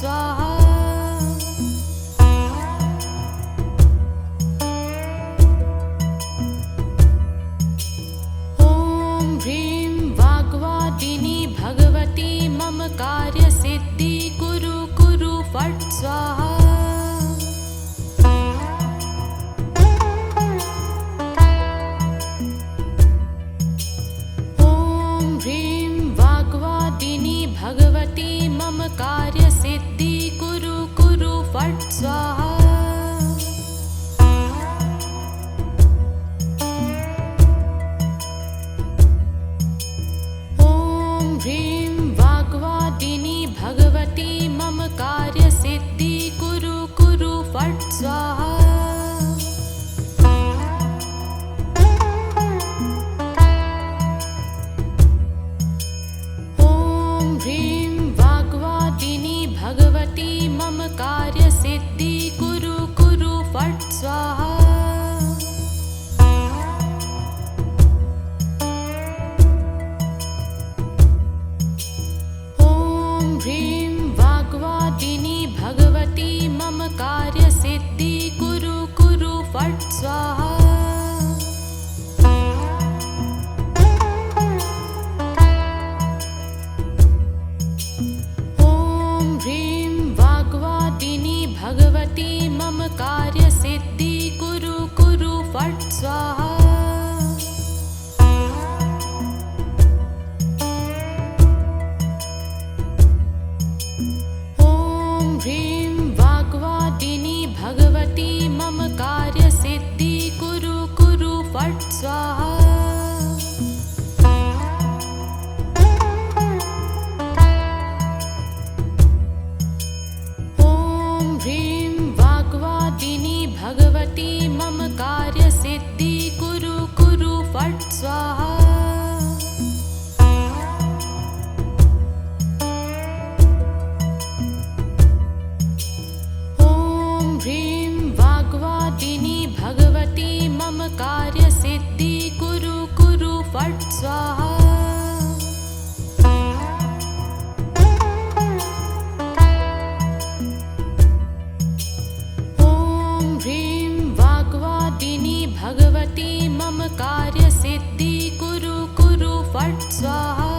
स्वाहा। ॐ ह्रीं वाग्वादिनी भगवती मम कार्यसिद्धि कुरु कुरु फट् स्वाहा। ॐ ह्रीं वाग्वादिनी भगवती मम कार्यसिद्धि कुरु कुरु फट् स्वाहा। ॐ ह्रीं वाग्वादिनी भगवती मम कार्यसिद्धि कुरु कुरु फट् स्वाहा। ॐ ह्रीं वाग्वादिनी भगवती मम कार्यसिद्धि कुरु कुरु फट् स्वाहा। ॐ ह्रीं वाग्वादिनी भगवती मम कार्यसिद्धि कुरु कुरु फट् स्वाहा। ॐ ह्रीं वाग्वादिनी भगवती मम कार्यसिद्धि कुरु कुरु फट् स्वाहा। ॐ ह्रीं वाग्वादिनी भगवती मम कार्यसिद्धि कुरु कुरु फट् स्वाहा। ॐ ह्रीं वाग्वादिनी भगवती मम कार्यसिद्धि कुरु कुरु फट् स्वाहा। ॐ ह्रीं वाग्वादिनी भगवती मम कार्यसिद्धि कुरु कुरु फट् स्वाहा। ॐ ह्रीं वाग्वादिनी भगवती मम कार्यसिद्धि कुरु कुरु फट् स्वाहा।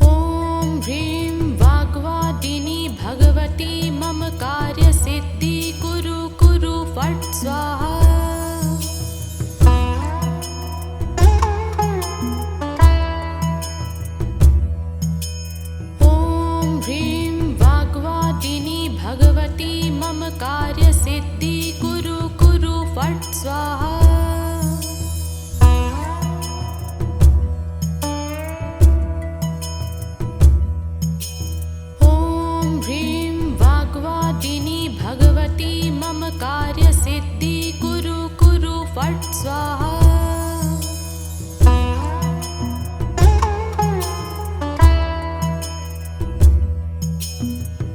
ॐ ह्रीं वाग्वादिनी भगवती मम कार्यसिद्धि कुरु कुरु फट् स्वाहा। ॐ ह्रीं वाग्वादिनी भगवती मम कार्यसिद्धि कुरु कुरु फट् स्वाहा। ॐ ह्रीं वाग्वादिनी भगवती मम कार्यसिद्धि कुरु कुरु फट् स्वाहा।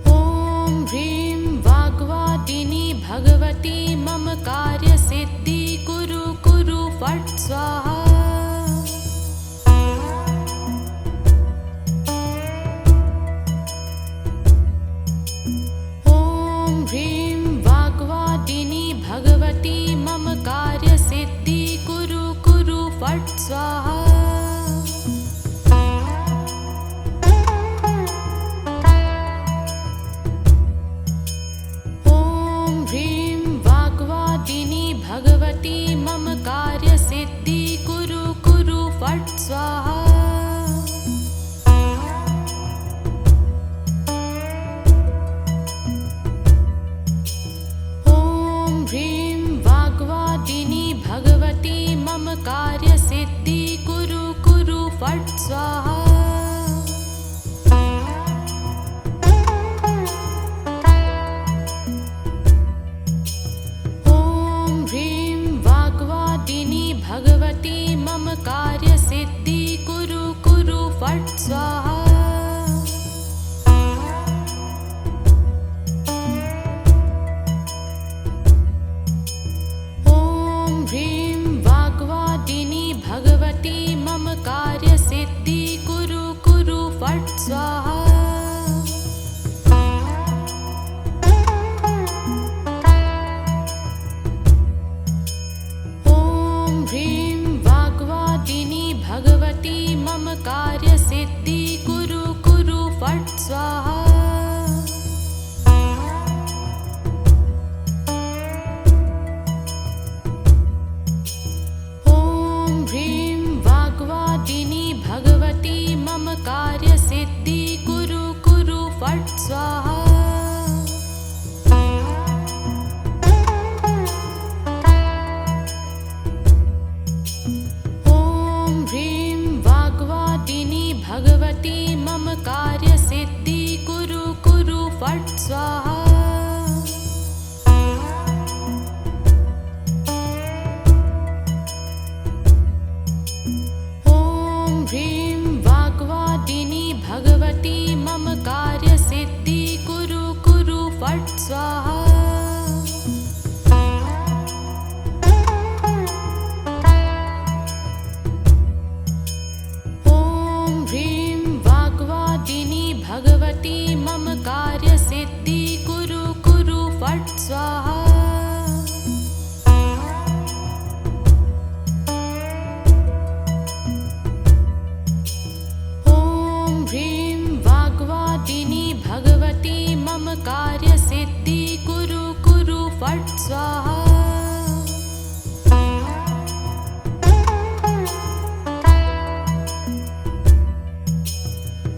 ॐ ह्रीं वाग्वादिनी भगवती मम कार्यसिद्धि कुरु स्वाहा। ॐ ह्रीं वाग्वादिनी भगवती मम कार्यसिद्धि कुरु कुरु फट् स्वाहा। ॐ ह्रीं वाग्वादिनी भगवती मम कार्यसिद्धि कुरु कुरु फट् स्वाहा। ॐ ह्रीं वाग्वादिनी भगवती मम कार्यसिद्धि कुरु कुरु फट् स्वाहा। ॐ ह्रीं वाग्वादिनी भगवती मम कार्यसिद्धि कुरु कुरु फट् स्वाहा। ॐ ह्रीं वाग्वादिनी भगवती मम कार्यसिद्धि कुरु कुरु फट् स्वाहा।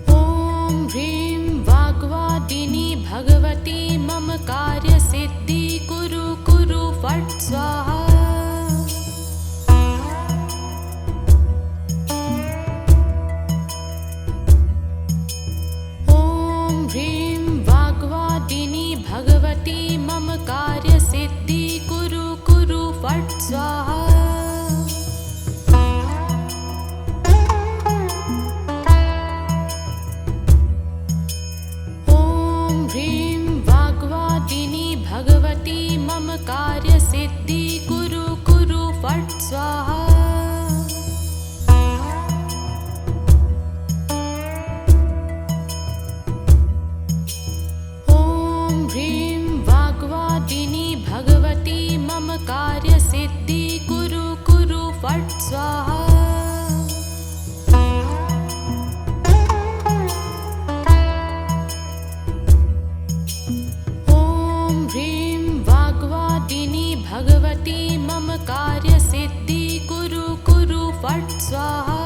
ॐ ह्रीं वाग्वादिनी भगवती मम कार्यसिद्धि कुरु कुरु फट् स्वाहा। ॐ ह्रीं वाग्वादिनी भगवती मम कार्यसिद्धि कुरु कुरु फट् स्वाहा। ॐ ह्रीं वाग्वादिनी भगवती मम कार्यसिद्धि कुरु कुरु फट् स्वाहा। ॐ ह्रीं वाग्वादिनी भगवती मम कार्यसिद्धि कुरु कुरु फट् स्वाहा। ॐ ह्रीं वाग्वादिनी भगवती मम कार्यसिद्धि कुरु कुरु फट् स्वाहा।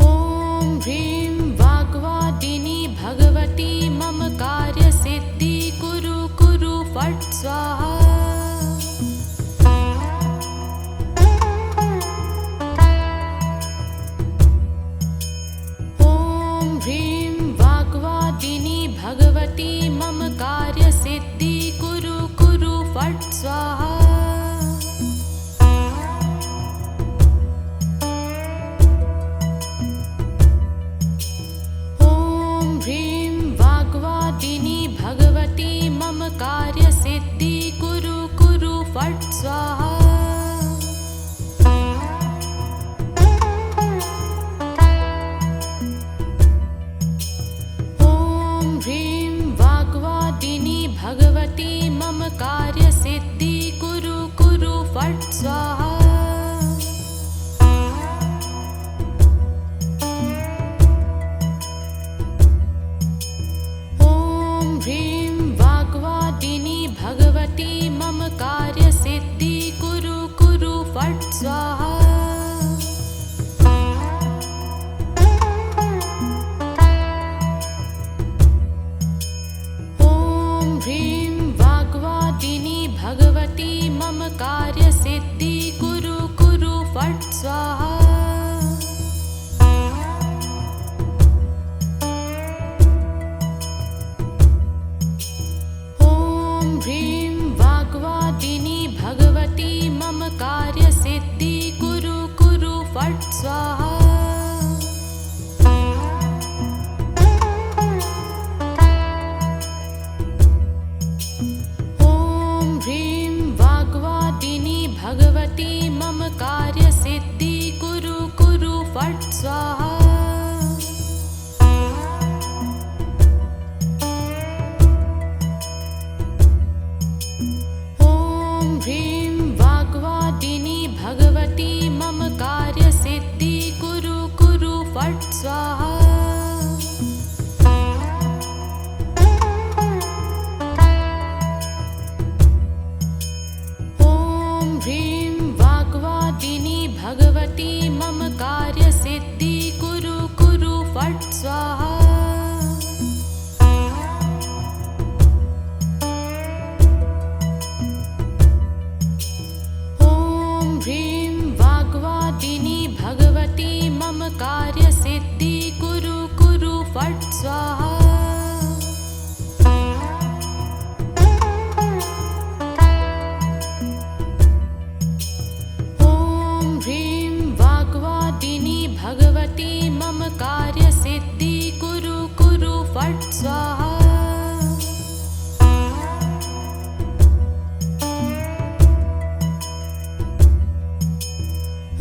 ॐ ह्रीं वाग्वादिनी भगवती मम कार्यसिद्धि कुरु कुरु फट् स्वाहा। ॐ ह्रीं वाग्वादिनी भगवती मम कार्यसिद्धि कुरु कुरु फट् स्वाहा। ॐ ह्रीं वाग्वादिनी भगवती मम कार्यसिद्धि कुरु कुरु फट् स्वाहा। ॐ ह्रीं वाग्वादिनी भगवती मम कार्यसिद्धि कुरु कुरु फट् स्वाहा। ॐ ह्रीं वाग्वादिनी भगवती मम कार्यसिद्धि कुरु कुरु फट् स्वाहा। ॐ ह्रीं वाग्वादिनी भगवती मम कार्यसिद्धि कुरु कुरु फट् स्वाहा। ॐ ह्रीं वाग्वादिनी भगवती मम कार्यसिद्धि कुरु कुरु फट् स्वाहा। ॐ ह्रीं वाग्वादिनी भगवती मम कार्यसिद्धि कुरु कुरु फट् स्वाहा। ॐ ह्रीं वाग्वादिनी भगवती भगवती मम कार्यसिद्धि कुरु कुरु फट् स्वाहा। ॐ ह्रीं वाग्वादिनी भगवती मम कार्यसिद्धि कुरु कुरु फट् स्वाहा। भगवती मम कार्यसिद्धि कुरु कुरु फट् स्वाहा।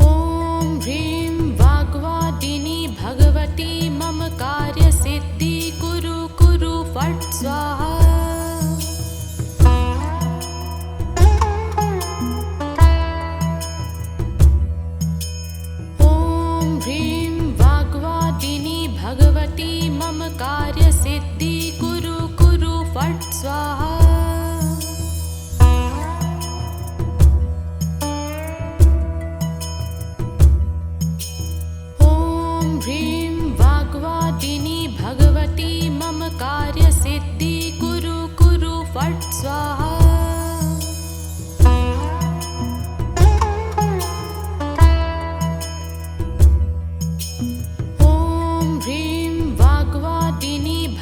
ॐ ह्रीं वाग्वादिनी भगवती मम कार्यसिद्धि कुरु कुरु फट् स्वाहा। भगवती मम कार्यसिद्धि कुरु कुरु फट् स्वाहा। ॐ ह्रीं वाग्वादिनी भगवती मम कार्यसिद्धि कुरु कुरु फट् स्वाहा।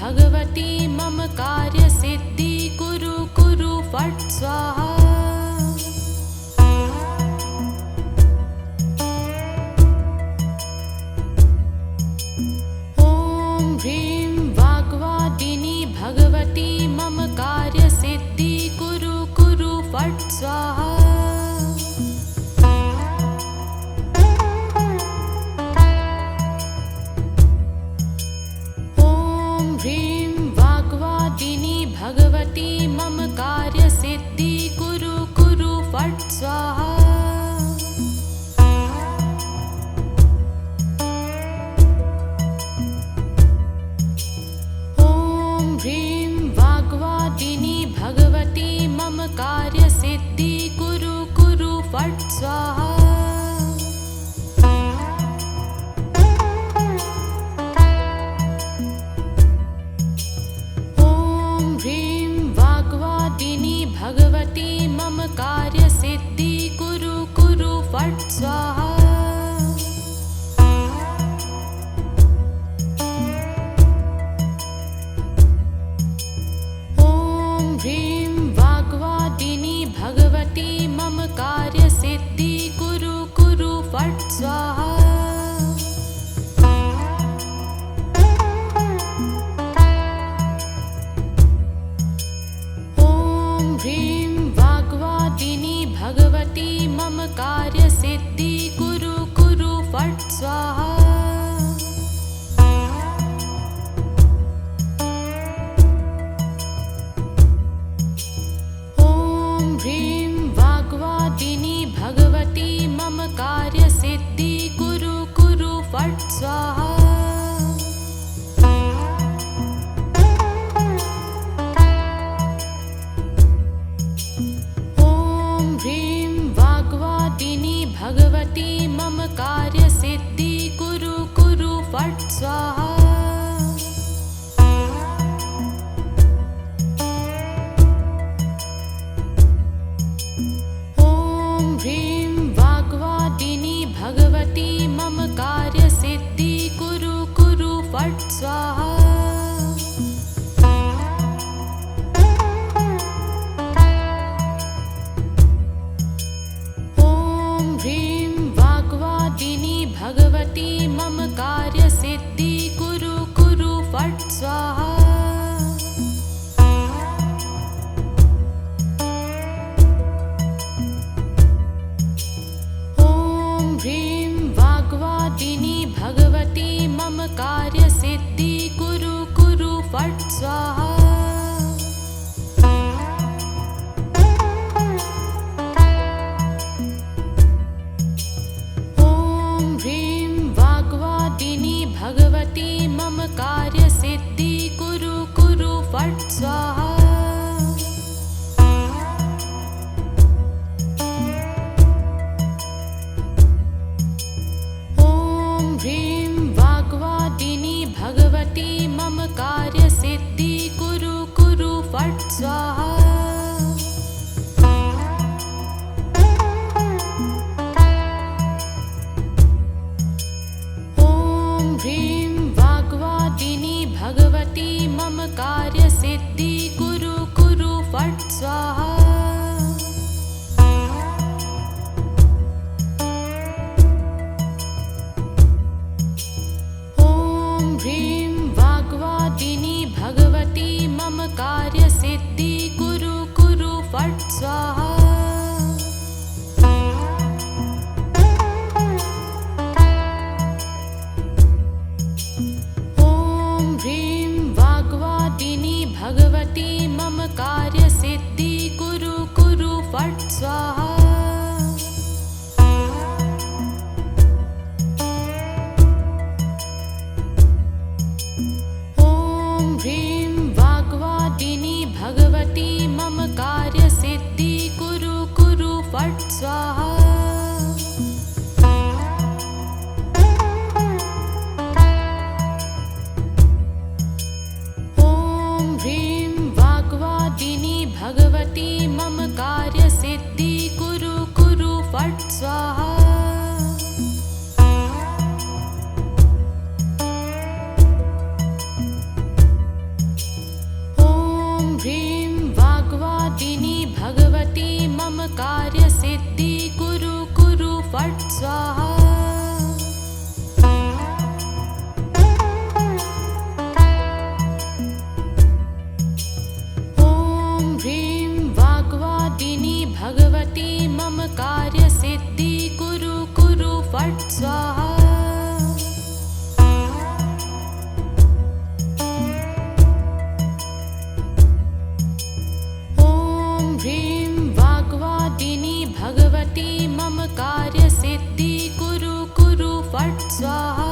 भगवती मम कार्यसिद्धि कुरु कुरु फट् स्वाहा। ॐ ह्रीं वाग्वादिनी भगवती मम कार्यसिद्धि कुरु कुरु फट् स्वाहा। भगवती मम कार्यसिद्धि कुरु कुरु फट् स्वाहा। ॐ ह्रीं वाग्वादिनी भगवती मम कार्यसिद्धि कुरु कुरु फट् स्वाहा। भगवती मम कार्यसिद्धि कुरु कुरु फट् स्वाहा। ॐ ह्रीं वाग्वादिनी भगवती मम कार्यसिद्धि कुरु कुरु फट् स्वाहा। भगवती मम कार्यसिद्धि कुरु कुरु फट् स्वाहा। ॐ ह्रीं वाग्वादिनी भगवती मम कार्यसिद्धि कुरु कुरु फट् स्वाहा। भगवती मम कार्यसिद्धि कुरु कुरु फट् स्वाहा। ॐ ह्रीं वाग्वादिनी भगवती मम कार्यसिद्धि कुरु कुरु फट् स्वाहा। भगवती मम कार्यसिद्धि कुरु कुरु फट् स्वाहा। ॐ ह्रीं वाग्वादिनी भगवती मम कार्यसिद्धि कुरु कुरु फट् स्वाहा। भगवती मम कार्यसिद्धि कुरु कुरु फट् स्वाहा। स्वाहा। ॐ ह्रीं वाग्वादिनी भगवती मम कार्यसिद्धि कुरु कुरु फट् स्वाहा। ॐ ह्रीं वाग्वादिनी भगवती मम कार्यसिद्धि कुरु कुरु फट् स्वाहा। ॐ ह्रीं वाग्वादिनी भगवती मम कार्यसिद्धि कुरु कुरु फट् स्वाहा। ॐ ह्रीं वाग्वादिनी भगवती मम कार्यसिद्धि कुरु कुरु फट् स्वाहा। ॐ ह्रीं वाग्वादिनी भगवती मम कार्यसिद्धि कुरु कुरु फट् स्वाहा। ॐ ह्रीं वाग्वादिनी भगवती मम कार्यसिद्धि कुरु कुरु फट् स्वाहा। ॐ ह्रीं वाग्वादिनी भगवती मम कार्यसिद्धि कुरु कुरु फट् स्वाहा।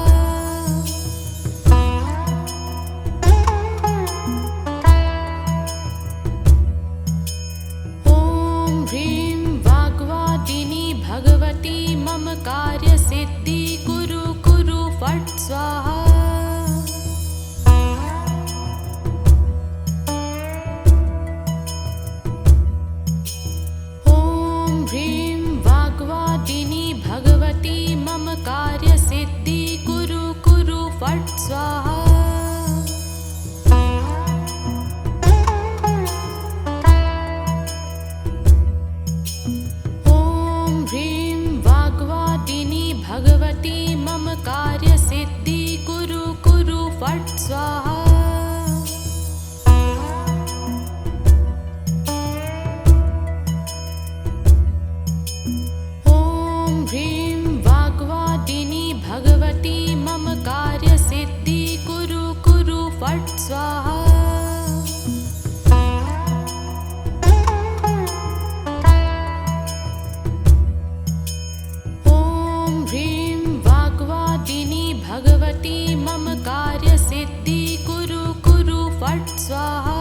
ॐ ह्रीं वाग्वादिनी भगवती मम कार्यसिद्धि कुरु कुरु फट् स्वाहा। ॐ ह्रीं वाग्वादिनी भगवती मम कार्यसिद्धि कुरु कुरु फट् स्वाहा। ॐ ह्रीं वाग्वादिनी भगवती मम कार्यसिद्धि कुरु कुरु फट् स्वाहा। ॐ ह्रीं वाग्वादिनी भगवती मम कार्यसिद्धि कुरु कुरु फट् स्वाहा। ॐ ह्रीं वाग्वादिनी भगवती मम कार्यसिद्धि कुरु कुरु फट् स्वाहा।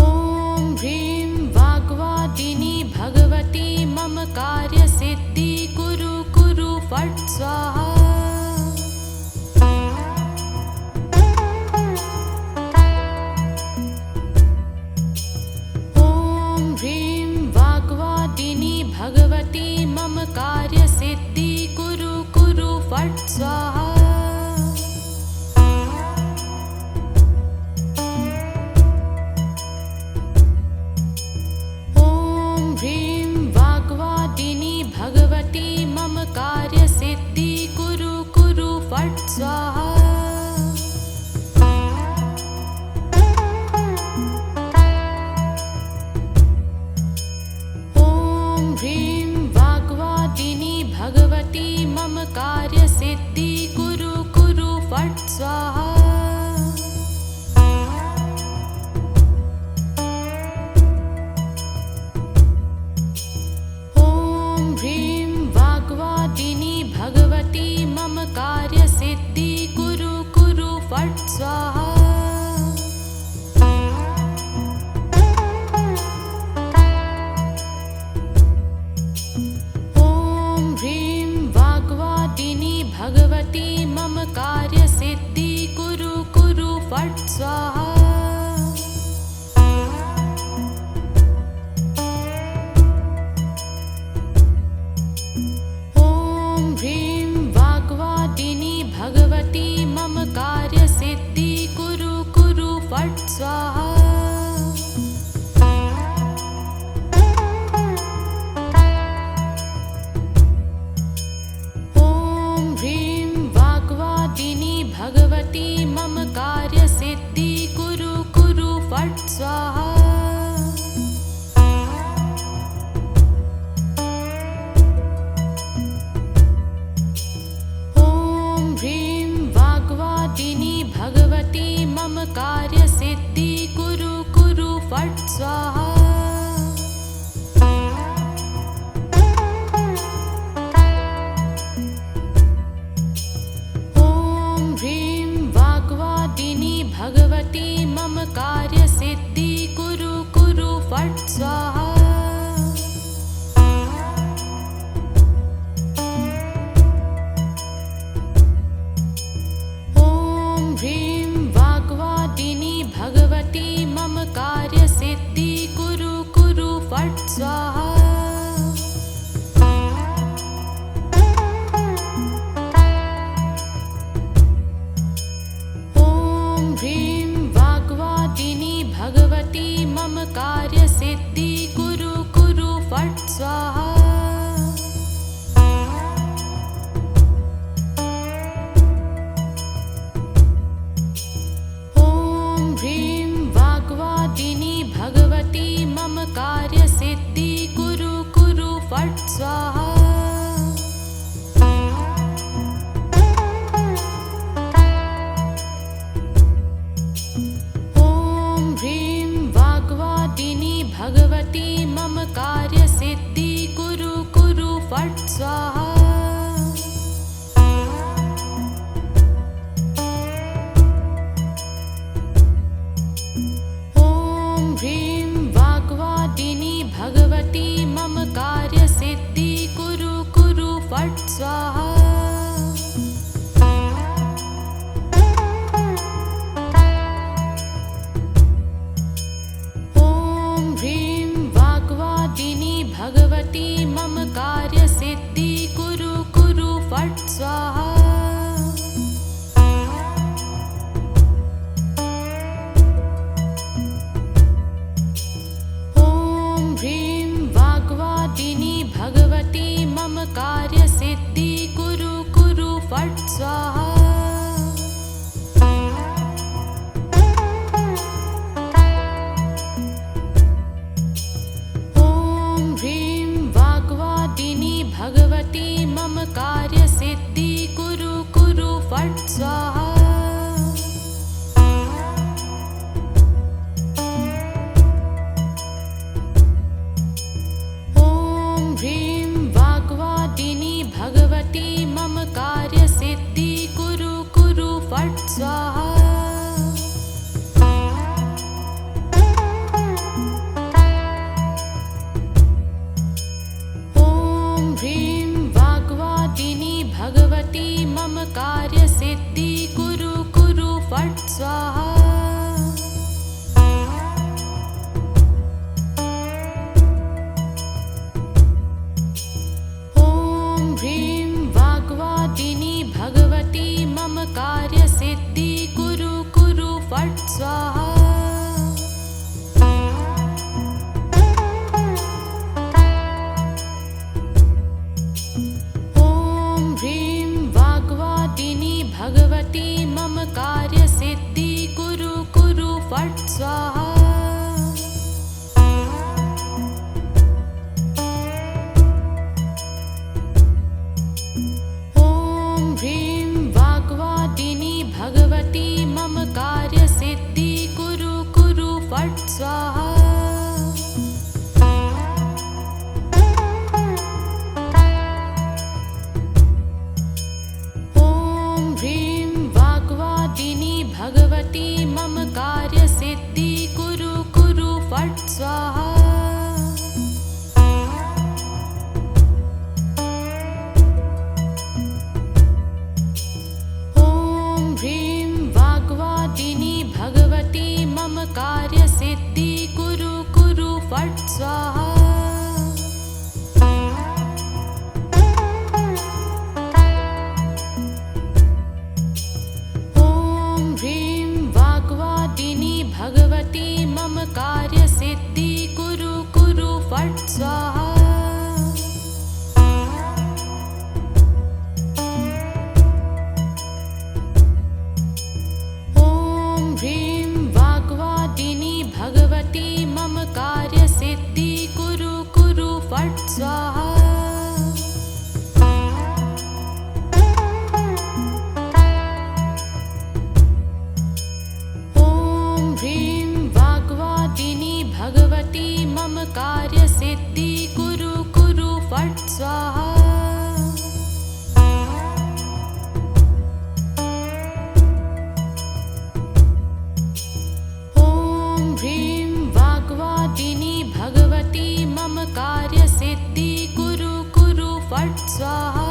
ॐ ह्रीं वाग्वादिनी भगवती मम कार्यसिद्धि कुरु कुरु फट् स्वाहा। ॐ ह्रीं वाग्वादिनी भगवती मम कार्यसिद्धि कुरु कुरु फट् स्वाहा। ॐ ह्रीं वाग्वादिनी भगवती मम कार्यसिद्धि कुरु कुरु फट् स्वाहा। ॐ ह्रीं वाग्वादिनी भगवती मम कार्यसिद्धि फट् स्वाहा। ॐ ह्रीं वाग्वादिनी भगवती मम कार्यसिद्धि कुरु कुरु फट् स्वाहा। ॐ ह्रीं वाग्वादिनी भगवती मम कार्यसिद्धि कुरु कुरु फट् स्वाहा। ॐ ह्रीं वाग्वादिनी भगवती मम कार्यसिद्धि कुरु कुरु फट् स्वाहा। ॐ ह्रीं वाग्वादिनी भगवती मम कार्यसिद्धि कुरु कुरु फट् स्वाहा। ॐ ह्रीं वाग्वादिनी भगवती मम कार्यसिद्धि कुरु कुरु फट् स्वाहा। ॐ ह्रीं वाग्वादिनी भगवती मम कार्यसिद्धि कुरु कुरु फट् स्वाहा। ॐ ह्रीं वाग्वादिनी भगवती मम कार्यसिद्धि कुरु कुरु फट् स्वाहा। ॐ ह्रीं वाग्वादिनी भगवती मम कार्यसिद्धि कुरु कुरु फट् स्वाहा। ॐ ह्रीं वाग्वादिनी भगवती मम कार्यसिद्धि कुरु कुरु फट् स्वाहा। ॐ ह्रीं वाग्वादिनी भगवती मम कार्यसिद्धि कुरु कुरु फट् स्वाहा। ॐ ह्रीं वाग्वादिनी भगवती मम कार्यसिद्धि कुरु कुरु फट् स्वाहा। ॐ ह्रीं वाग्वादिनी भगवती मम कार्यसिद्धि कुरु कुरु फट् स्वाहा। ॐ ह्रीं वाग्वादिनी भगवती मम कार्यसिद्धि कुरु कुरु फट् स्वाहा। ॐ ह्रीं वाग्वादिनी भगवती मम कार्यसिद्धि कुरु कुरु फट् स्वाहा। ॐ ह्रीं वाग्वादिनी भगवती मम कार्यसिद्धि कुरु कुरु फट् स्वाहा। ॐ ह्रीं वाग्वादिनी भगवती मम कार्यसिद्धि कुरु कुरु फट् स्वाहा। ॐ ह्रीं वाग्वादिनी भगवती मम कार्यसिद्धि कुरु कुरु फट् स्वाहा। ॐ ह्रीं वाग्वादिनी भगवती मम कार्यसिद्धि कुरु कुरु फट् स्वाहा। ॐ ह्रीं वाग्वादिनी भगवती मम कार्यसिद्धि कुरु कुरु फट् स्वाहा। ॐ ह्रीं वाग्वादिनी भगवती मम कार्यसिद्धि कुरु कुरु फट् स्वाहा।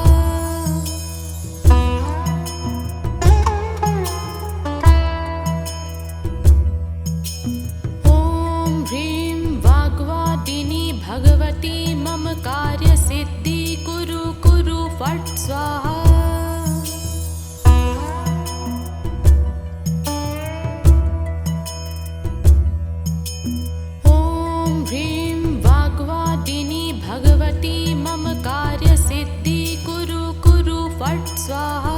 भगवती मम कार्यसिद्धि कुरु कुरु फट् स्वाहा। ॐ ह्रीं वाग्वादिनी भगवती मम कार्यसिद्धि कुरु कुरु फट् स्वाहा।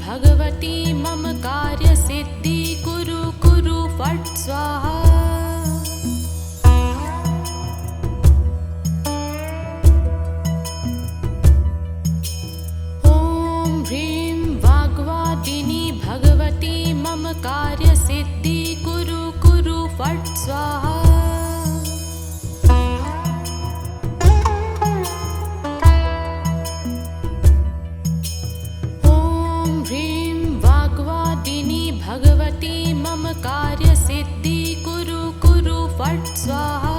भगवती मम कार्यसिद्धि कुरु कुरु फट् स्वाहा। ॐ ह्रीं वाग्वादिनी भगवती मम कार्यसिद्धि कुरु कुरु फट् स्वाहा। भगवती मम कार्यसिद्धि कुरु कुरु फट् स्वाहा।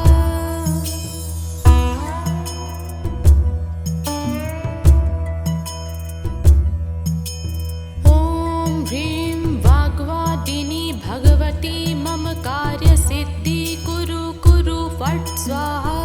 ॐ ह्रीं वाग्वादिनी भगवती मम कार्यसिद्धि कुरु कुरु फट् स्वाहा।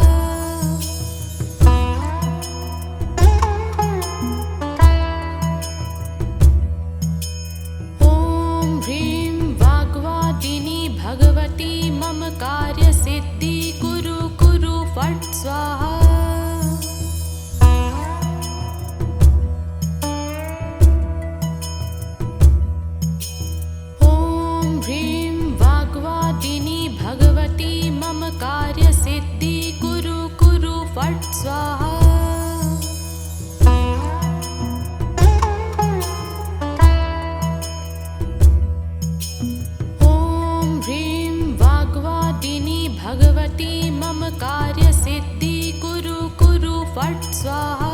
भगवती मम कार्यसिद्धि कुरु कुरु फट् स्वाहा। ॐ ह्रीं वाग्वादिनी भगवती मम कार्यसिद्धि कुरु कुरु फट् स्वाहा। भगवती मम कार्यसिद्धि कुरु कुरु फट् स्वाहा।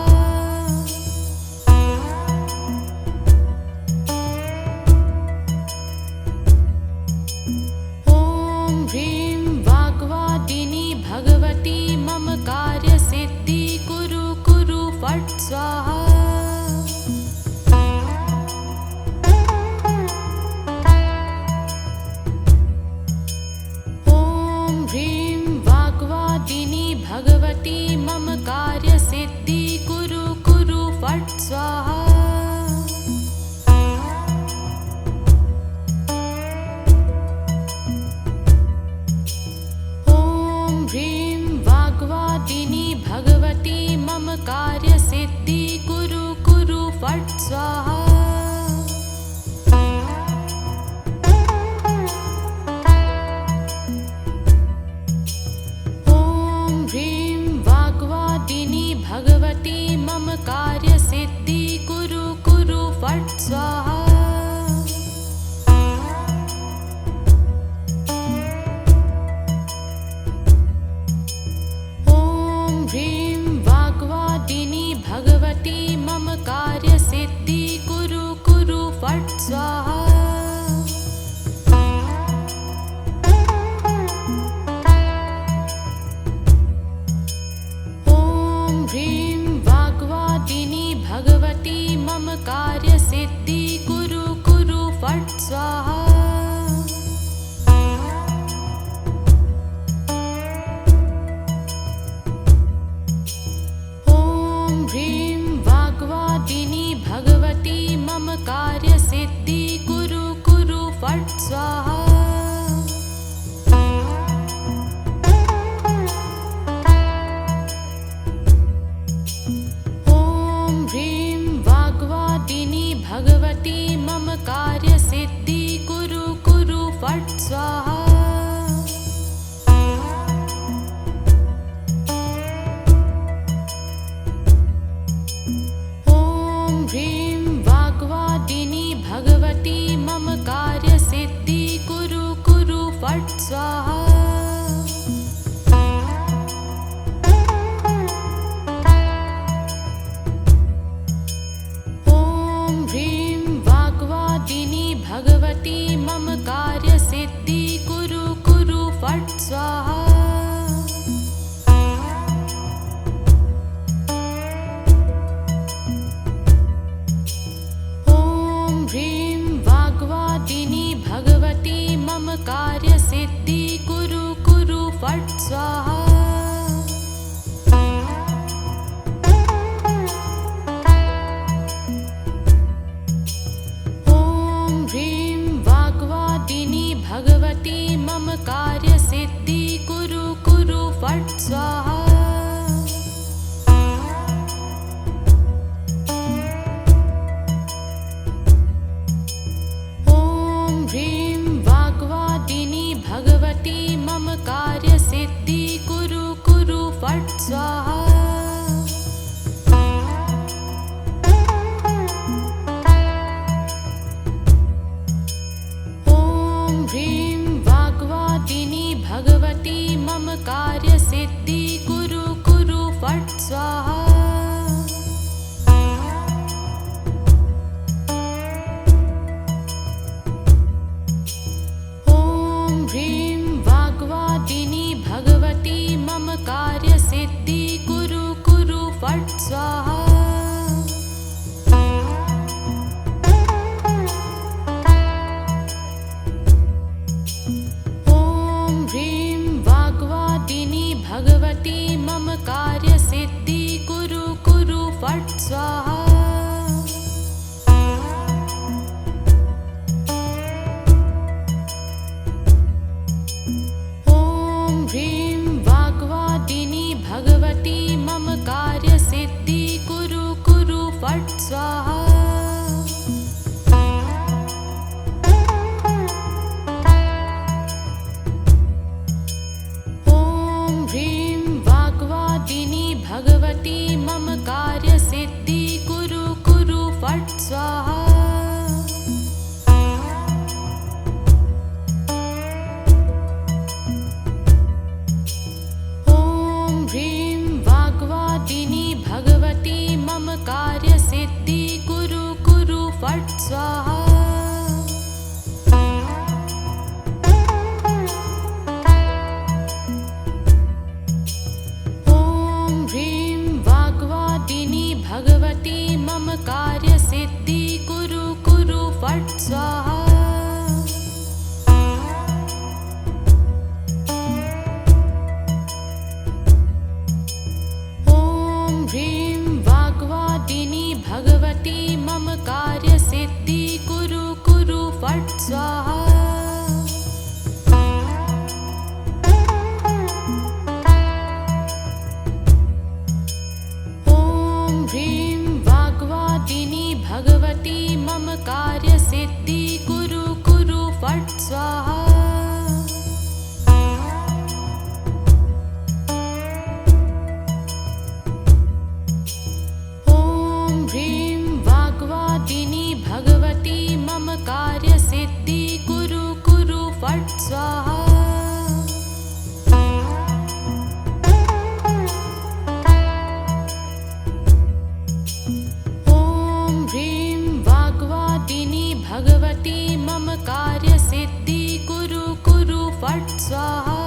ॐ ह्रीं वाग्वादिनी भगवती मम कार्यसिद्धि कुरु कुरु फट् स्वाहा। भगवती मम कार्यसिद्धि कुरु कुरु फट् स्वाहा। ॐ ह्रीं वाग्वादिनी भगवती मम कार्यसिद्धि कुरु कुरु फट् स्वाहा। भगवती मम कार्यसिद्धि कुरु कुरु फट् स्वाहा। ॐ ह्रीं वाग्वादिनी भगवती मम कार्यसिद्धि कुरु कुरु फट् स्वाहा। भगवती मम कार्यसिद्धि कुरु कुरु फट् स्वाहा। ॐ ह्रीं वाग्वादिनी भगवती मम कार्यसिद्धि कुरु कुरु फट् स्वाहा। भगवती मम कार्यसिद्धि कुरु कुरु फट् स्वाहा। फट् स्वाहा। ॐ ह्रीं वाग्वादिनी भगवती मम कार्यसिद्धि कुरु कुरु फट् स्वाहा। ॐ ह्रीं वाग्वादिनी भगवती मम कार्यसिद्धि कुरु कुरु फट् स्वाहा। ॐ ह्रीं वाग्वादिनी भगवती मम कार्यसिद्धि कुरु कुरु फट् स्वाहा। ॐ ह्रीं वाग्वादिनी भगवती मम कार्यसिद्धि कुरु कुरु फट् स्वाहा। ॐ ह्रीं वाग्वादिनी भगवती मम कार्यसिद्धि कुरु कुरु फट् स्वाहा। ॐ ह्रीं वाग्वादिनी भगवती मम कार्यसिद्धि कुरु कुरु फट् स्वाहा। ॐ ह्रीं वाग्वादिनी भगवती मम कार्यसिद्धि कुरु कुरु फट् स्वाहा। ॐ ह्रीं वाग्वादिनी भगवती मम कार्यसिद्धि कुरु कुरु फट् स्वाहा।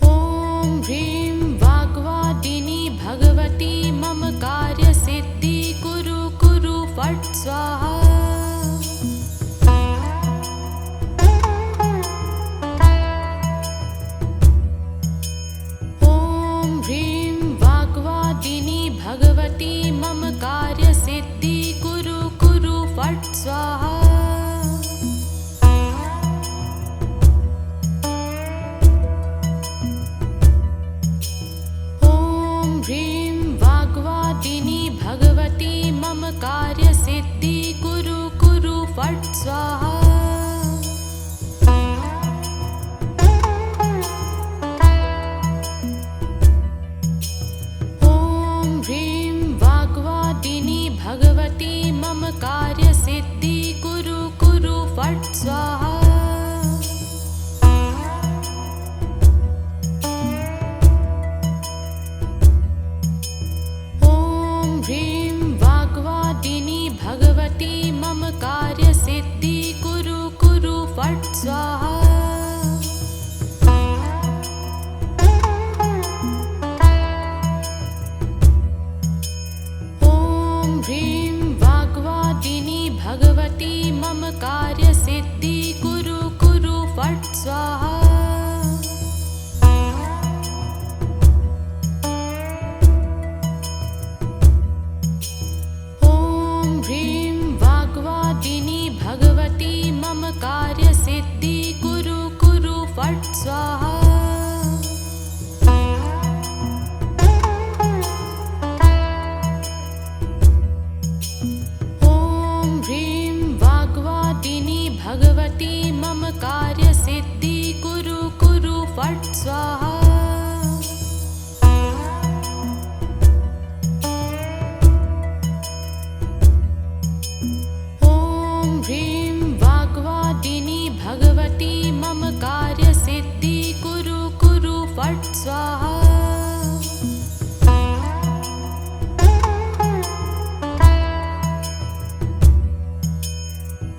ॐ ह्रीं वाग्वादिनी भगवती मम कार्यसिद्धि कुरु कुरु फट् स्वाहा। ॐ ह्रीं वाग्वादिनी भगवती मम कार्यसिद्धि कुरु कुरु फट् स्वाहा। ॐ ह्रीं वाग्वादिनी भगवती मम कार्यसिद्धि कुरु कुरु फट् स्वाहा। ॐ ह्रीं वाग्वादिनी भगवती मम कार्यसिद्धि कुरु कुरु फट् स्वाहा। ॐ ह्रीं वाग्वादिनी भगवती मम कार्यसिद्धि कुरु कुरु फट् स्वाहा। ॐ ह्रीं वाग्वादिनी भगवती मम कार्यसिद्धि कुरु कुरु फट् स्वाहा। ॐ ह्रीं वाग्वादिनी भगवती मम कार्यसिद्धि कुरु कुरु फट् स्वाहा। ॐ ह्रीं वाग्वादिनी भगवती मम कार्यसिद्धि कुरु कुरु फट् स्वाहा। ॐ ह्रीं वाग्वादिनी भगवती मम कार्यसिद्धि कुरु कुरु फट् स्वाहा।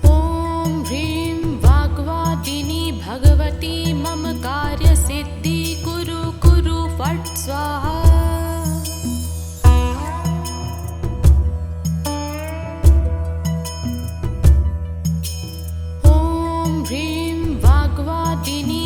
ॐ ह्रीं वाग्वादिनी भगवती मम कार्यसिद्धि कुरु कुरु फट् स्वाहा। ॐ ह्रीं वाग्वादिनी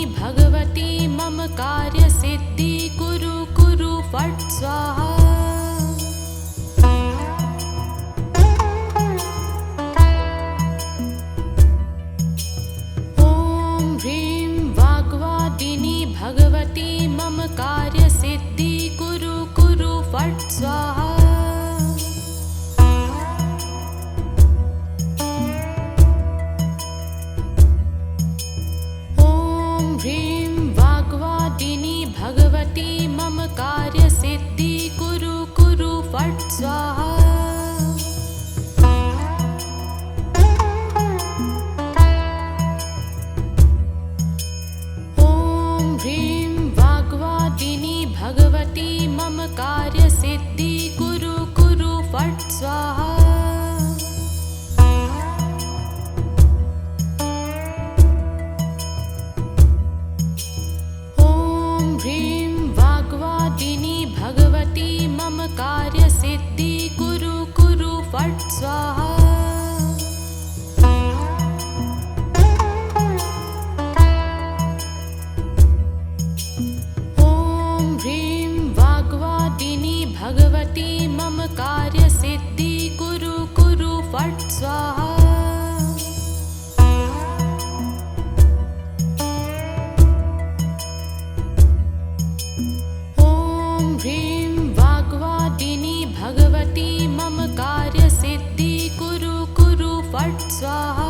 ह्रीं वाग्वादिनी भगवती मम कार्यसिद्धि कुरु कुरु फट् स्वाहा। ॐ ह्रीं वाग्वादिनी भगवती मम कार्यसिद्धि कुरु कुरु फट् स्वाहा। कार्यसिद्धि कुरु कुरु फट् स्वाहा। ॐ ह्रीं वाग्वादिनी भगवती मम कार्यसिद्धि कुरु कुरु फट् स्वाहा। भगवती मम कार्यसिद्धि कुरु कुरु फट् स्वाहा।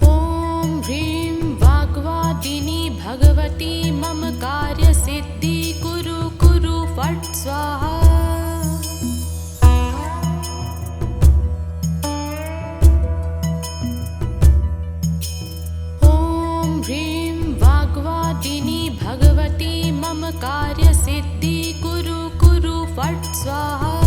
ॐ ह्रीं वाग्वादिनी भगवती मम कार्यसिद्धि कुरु कुरु फट् स्वाहा। भगवती मम कार्यसिद्धि कुरु कुरु फट् स्वाहा।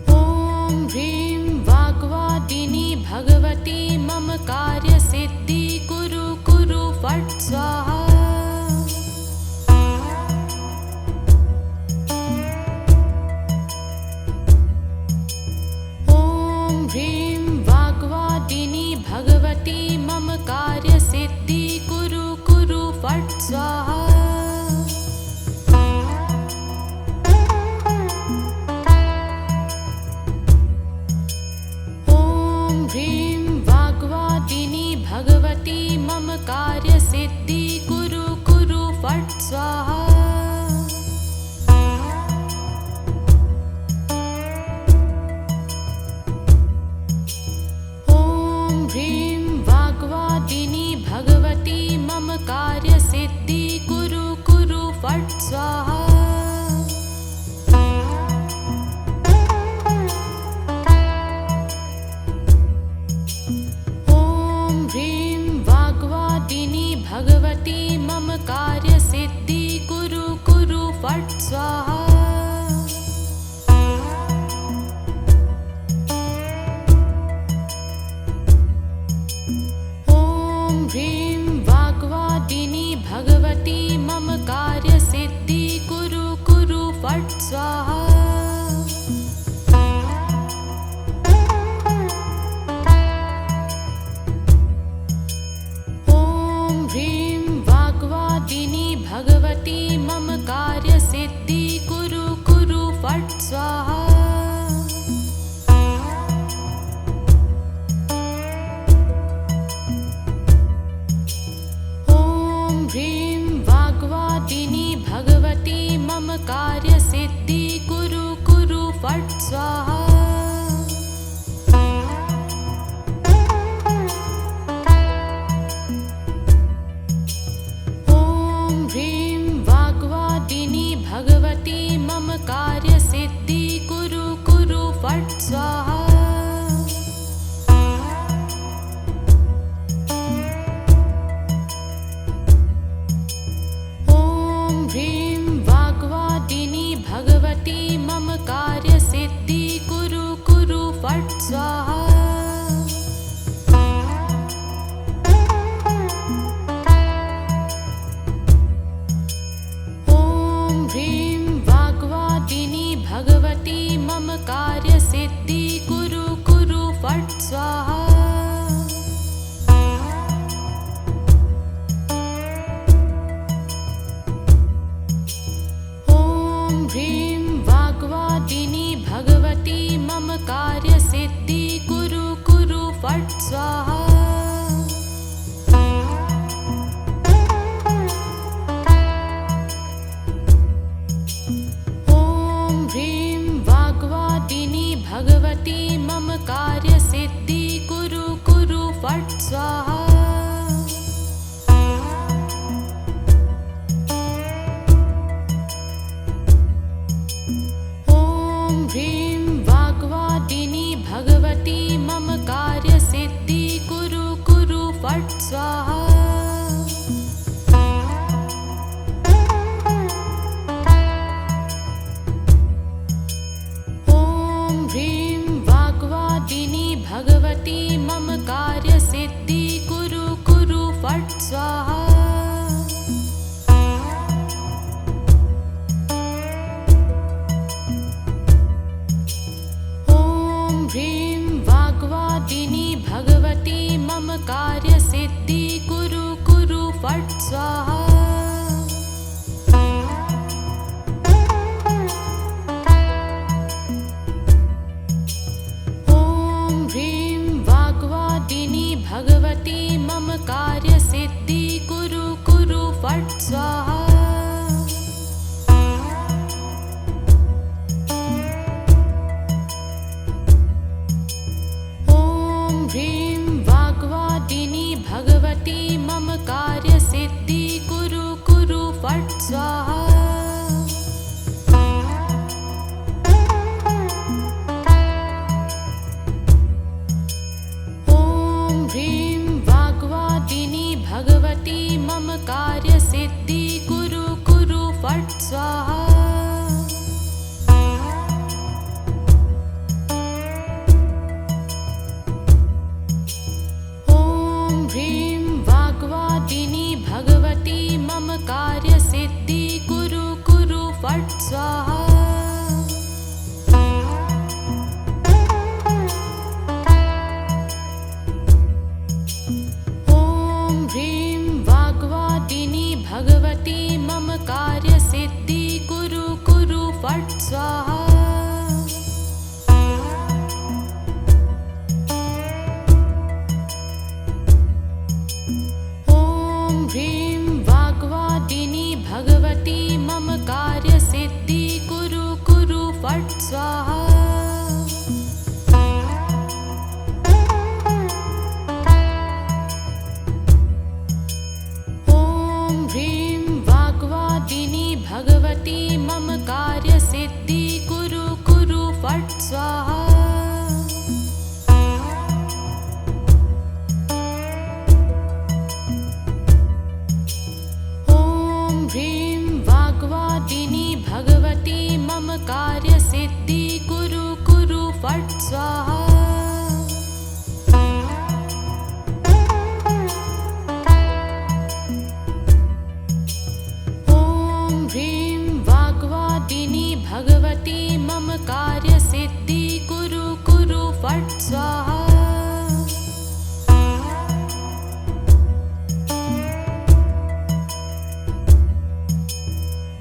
ॐ ह्रीं वाग्वादिनी भगवती मम कार्यसिद्धि कुरु कुरु फट् स्वाहा। भगवती मम कार्यसिद्धि कुरु कुरु फट् स्वाहा। ॐ ह्रीं वाग्वादिनी भगवती मम कार्यसिद्धि कुरु कुरु फट् स्वाहा। भगवती मम कार्यसिद्धि कुरु कुरु फट् स्वाहा। ॐ ह्रीं वाग्वादिनी भगवती मम कार्यसिद्धि कुरु कुरु फट् स्वाहा। ह्रीं वाग्वादिनी भगवती मम कार्यसिद्धि कुरु कुरु फट् स्वाहा। ॐ ह्रीं वाग्वादिनी भगवती मम कार्यसिद्धि कुरु कुरु फट् स्वाहा। ह्रीं वाग्वादिनी भगवती मम कार्यसिद्धि कुरु कुरु फट् स्वाहा। ॐ ह्रीं वाग्वादिनी भगवती मम कार्यसिद्धि कुरु कुरु फट् स्वाहा। भगवती मम कार्यसिद्धि कुरु कुरु फट् स्वाहा। ॐ ह्रीं वाग्वादिनी भगवती मम कार्यसिद्धि कुरु कुरु फट् स्वाहा। ह्रीं वाग्वादिनी भगवती मम कार्यसिद्धि कुरु कुरु फट् स्वाहा। फट् स्वाहा। ॐ ह्रीं वाग्वादिनी भगवती मम कार्यसिद्धि कुरु कुरु फट् स्वाहा। ॐ ह्रीं वाग्वादिनी भगवती मम कार्यसिद्धि कुरु कुरु फट् स्वाहा। ॐ ह्रीं वाग्वादिनी भगवती मम कार्यसिद्धि कुरु कुरु फट् स्वाहा। ॐ ह्रीं वाग्वादिनी भगवती मम कार्यसिद्धि कुरु कुरु फट् स्वाहा। ॐ ह्रीं वाग्वादिनी भगवती मम कार्यसिद्धि कुरु कुरु फट् स्वाहा। ॐ ह्रीं वाग्वादिनी भगवती मम कार्यसिद्धि कुरु कुरु फट् स्वाहा। ॐ ह्रीं वाग्वादिनी भगवती मम कार्यसिद्धि कुरु कुरु फट् स्वाहा।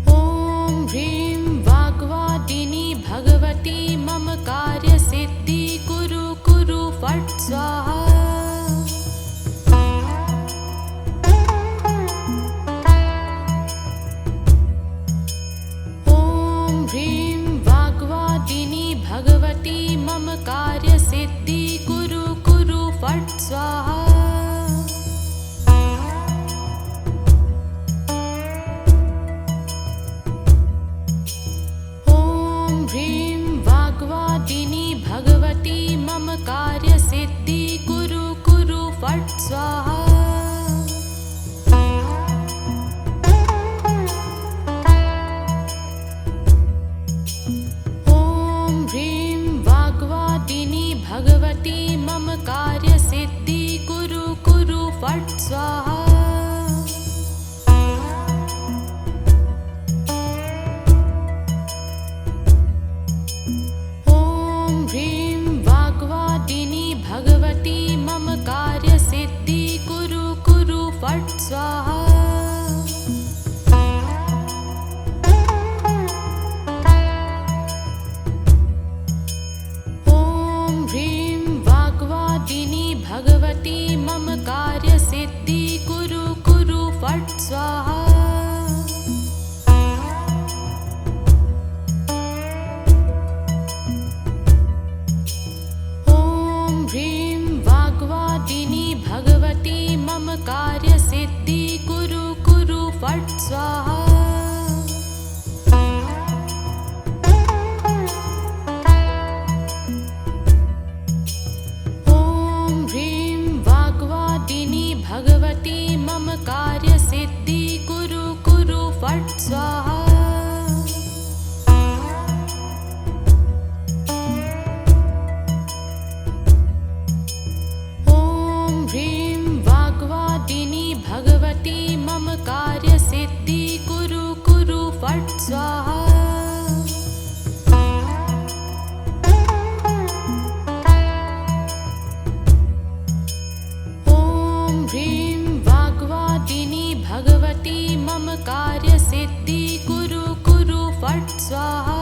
ॐ ह्रीं वाग्वादिनी भगवती मम कार्यसिद्धि कुरु कुरु फट् स्वाहा। ॐ ह्रीं वाग्वादिनी भगवती मम कार्यसिद्धि कुरु कुरु फट् स्वाहा। ॐ ह्रीं वाग्वादिनी भगवती मम कार्यसिद्धि कुरु कुरु फट् स्वाहा। ॐ ह्रीं वाग्वादिनी भगवती मम कार्यसिद्धि कुरु कुरु फट् स्वाहा। ॐ ह्रीं वाग्वादिनी भगवती मम कार्यसिद्धि कुरु कुरु फट् स्वाहा। ॐ ह्रीं वाग्वादिनी भगवती मम कार्यसिद्धि कुरु कुरु फट् स्वाहा। ॐ ह्रीं वाग्वादिनी भगवती मम कार्यसिद्धि कुरु कुरु फट् स्वाहा। ॐ ह्रीं वाग्वादिनी भगवती मम कार्यसिद्धि कुरु कुरु फट् स्वाहा। ॐ ह्रीं वाग्वादिनी भगवती मम कार्यसिद्धि कुरु कुरु फट् स्वाहा। ॐ ह्रीं वाग्वादिनी भगवती मम कार्यसिद्धि कुरु कुरु फट् स्वाहा।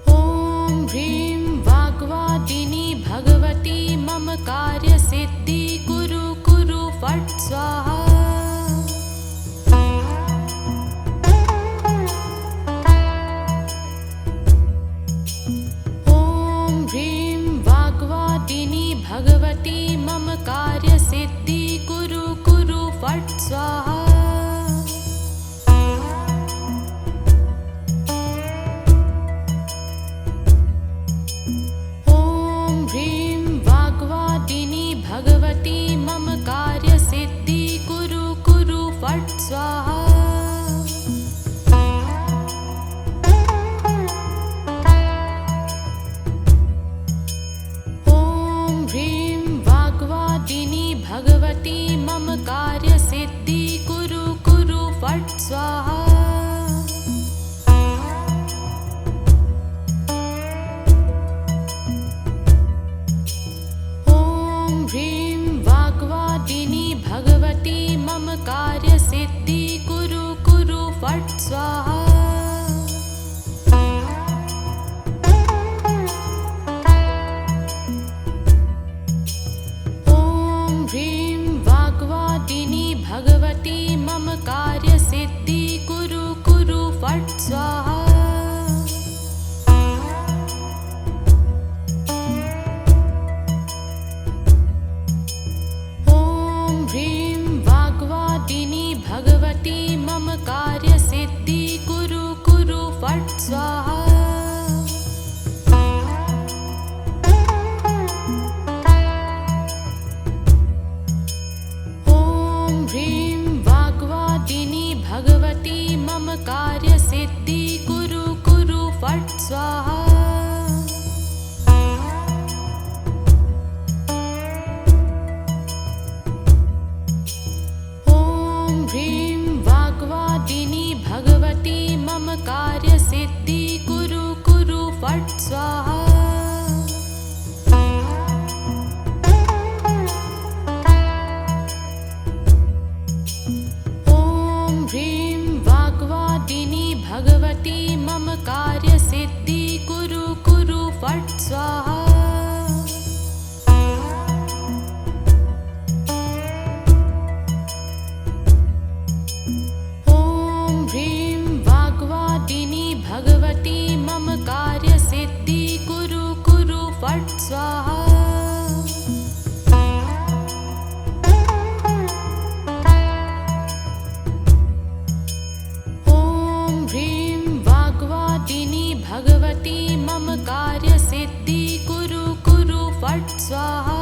ॐ ह्रीं वाग्वादिनी भगवती मम कार्यसिद्धि कुरु कुरु फट् स्वाहा। ॐ ह्रीं वाग्वादिनी भगवती मम कार्यसिद्धि कुरु कुरु फट् स्वाहा। ॐ ह्रीं वाग्वादिनी भगवती मम कार्यसिद्धि कुरु कुरु फट् स्वाहा। भगवती मम कार्यसिद्धि कुरु कुरु फट् स्वाहा। ॐ ह्रीं वाग्वादिनी भगवती मम कार्यसिद्धि कुरु कुरु फट् स्वाहा। भगवती मम कार्यसिद्धि कुरु कुरु फट् स्वाहा। ॐ ह्रीं वाग्वादिनी भगवती मम कार्यसिद्धि कुरु कुरु फट् स्वाहा। भगवती मम कार्यसिद्धि कुरु कुरु फट् स्वाहा। ॐ ह्रीं वाग्वादिनी भगवती मम कार्यसिद्धि कुरु कुरु फट् स्वाहा। भगवती मम कार्यसिद्धि कुरु कुरु फट् स्वाहा। ॐ ह्रीं वाग्वादिनी भगवती मम कार्यसिद्धि कुरु कुरु फट् स्वाहा। भगवती मम कार्यसिद्धि कुरु कुरु फट् स्वाहा।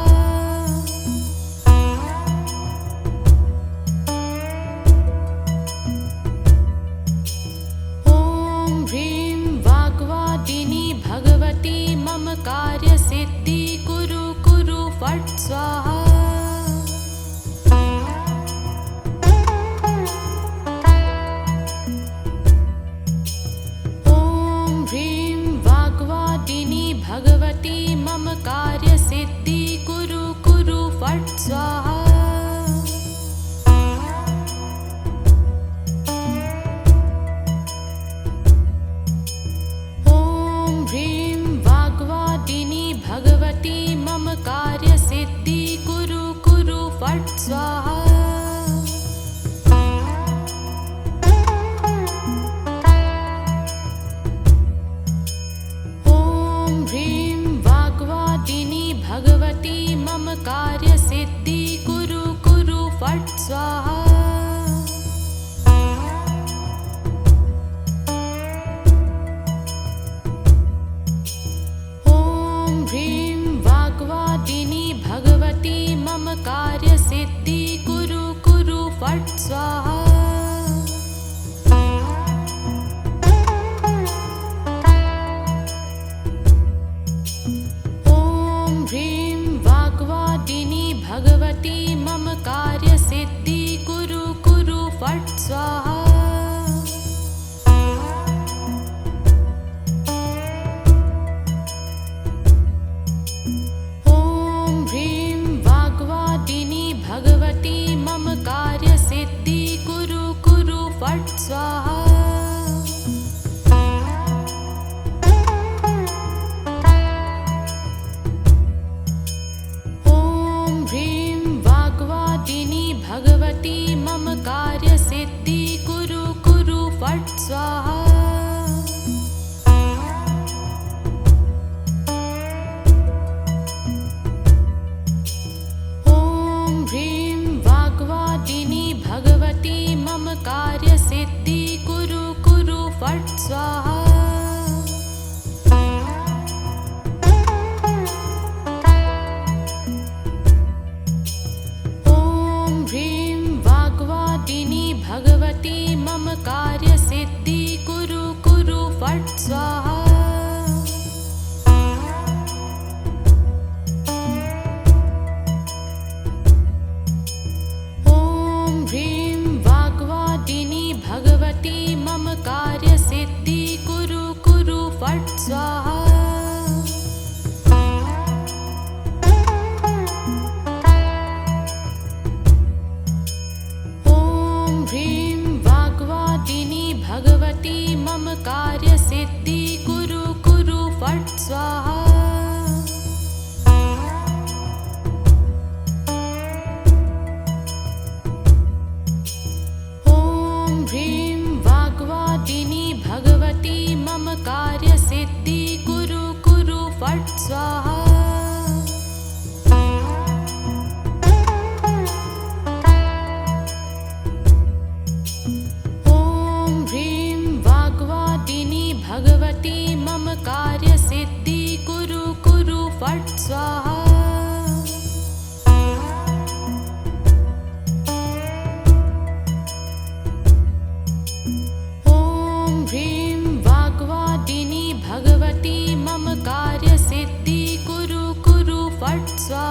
ॐ ह्रीं वाग्वादिनी भगवती मम कार्यसिद्धि कुरु कुरु फट् स्वाहा। भगवती मम कार्यसिद्धि कुरु कुरु फट् स्वाहा। ॐ ह्रीं वाग्वादिनी भगवती मम कार्यसिद्धि कुरु कुरु फट् स्वाहा। भगवती मम कार्यसिद्धि कुरु कुरु फट् स्वाहा। ॐ ह्रीं वाग्वादिनी भगवती मम कार्यसिद्धि कुरु कुरु फट् स्वाहा। भगवती मम कार्यसिद्धि कुरु कुरु फट् स्वाहा। ॐ ह्रीं वाग्वादिनी भगवती मम कार्यसिद्धि कुरु कुरु फट् स्वाहा। भगवती मम कार्यसिद्धि कुरु कुरु फट् स्वाहा।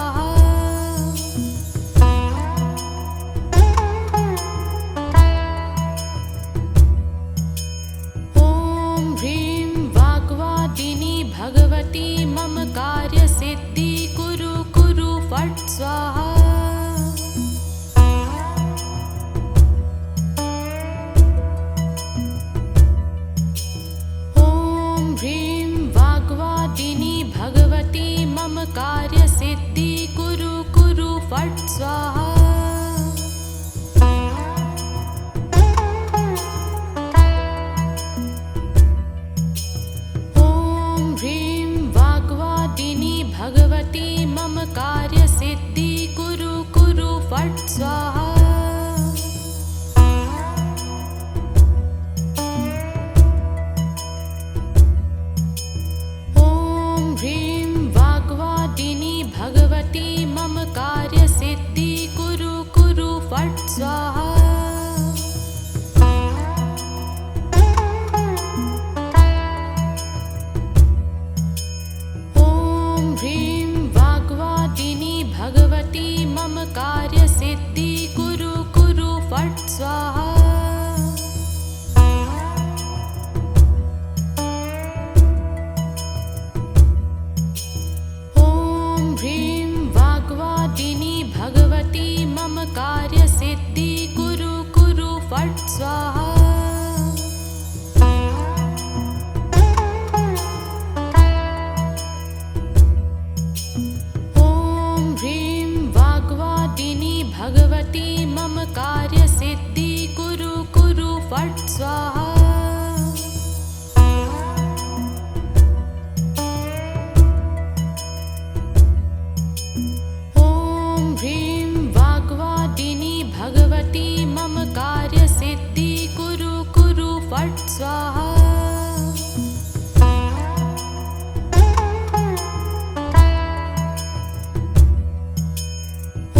स्वाहा। ॐ ह्रीं वाग्वादिनी भगवती मम कार्यसिद्धि कुरु कुरु फट् स्वाहा। ॐ ह्रीं वाग्वादिनी भगवती मम कार्यसिद्धि कुरु कुरु फट् स्वाहा। ॐ ह्रीं वाग्वादिनी भगवती मम कार्यसिद्धि कुरु कुरु फट् स्वाहा। ॐ ह्रीं वाग्वादिनी भगवती मम कार्यसिद्धि कुरु कुरु फट् स्वाहा। ॐ ह्रीं वाग्वादिनी भगवती मम कार्यसिद्धि कुरु कुरु फट् स्वाहा। ॐ ह्रीं वाग्वादिनी भगवती मम कार्यसिद्धि कुरु कुरु फट् स्वाहा। ॐ ह्रीं वाग्वादिनी भगवती मम कार्यसिद्धि कुरु कुरु फट् स्वाहा। ॐ ह्रीं वाग्वादिनी भगवती मम कार्यसिद्धि कुरु कुरु फट् स्वाहा।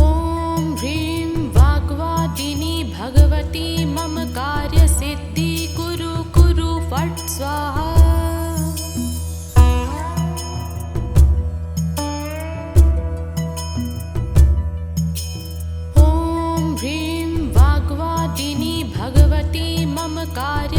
ॐ ह्रीं वाग्वादिनी भगवती मम कार्यसिद्धि कुरु कुरु फट् स्वाहा। ॐ ह्रीं वाग्वादिनी भगवती मम कार्य